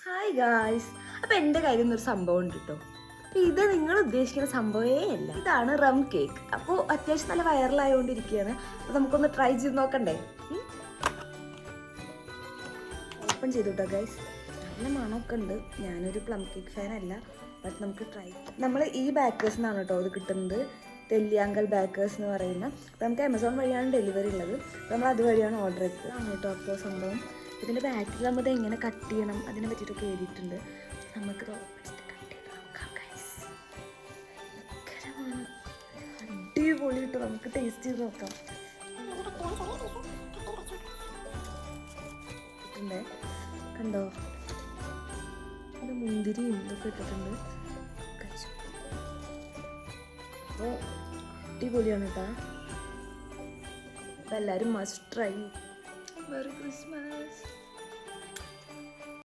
Hi guys. അപ്പോൾ എൻ്റെ കയ്യിൽ നിന്നൊരു സംഭവം ഉണ്ട് കേട്ടോ. ഇത് നിങ്ങൾ ഉദ്ദേശിക്കുന്ന സംഭവമേ അല്ല. ഇതാണ് റം കേക്ക്. അപ്പോൾ അത്യാവശ്യം നല്ല വൈറലായോണ്ടിരിക്കുകയാണ്. അപ്പോൾ നമുക്കൊന്ന് ട്രൈ ചെയ്ത് നോക്കണ്ടേ? ഓപ്പൺ ചെയ്തു കേട്ടോ ഗൈസ്. നല്ല മണമൊക്കെ ഉണ്ട്. ഞാനൊരു പ്ലം കേക്ക് ഫാൻ അല്ല, ബട്ട് നമുക്ക് ട്രൈ. നമ്മൾ ഈ ബേക്കേഴ്സ് നിന്നാണ് കേട്ടോ ഇത് കിട്ടുന്നത്. തെല്ലിയാങ്കൽ ബേക്കേഴ്സ് എന്ന് പറയുന്ന. അപ്പോൾ നമുക്ക് ആമസോൺ വഴിയാണ് ഡെലിവറി ഉള്ളത്. നമ്മൾ അതുവഴിയാണ് ഓർഡർ ചെയ്തത്. ആണ് കേട്ടോ അപ്പോൾ സംഭവം. ഇതിൻ്റെ ബാക്കിൽ നമ്മളിത് എങ്ങനെ കട്ട് ചെയ്യണം അതിനെ പറ്റിയിട്ടൊക്കെ എഴുതിയിട്ടുണ്ട്. നമുക്ക് കട്ട് ചെയ്ത് നോക്കാം ഗൈസ്. അടിപൊളി കിട്ടും. നമുക്ക് ടേസ്റ്റ് ചെയ്ത് നോക്കാം. കണ്ടോ, ഇത് മുന്തിരിയും ഇതൊക്കെ ഇട്ടിട്ടുണ്ട്. കഴിച്ചു. അപ്പോൾ അടിപൊളിയാണ് കേട്ടോ. അപ്പോൾ എല്ലാവരും മസ്റ്റ് ട്രൈ. Merry Christmas.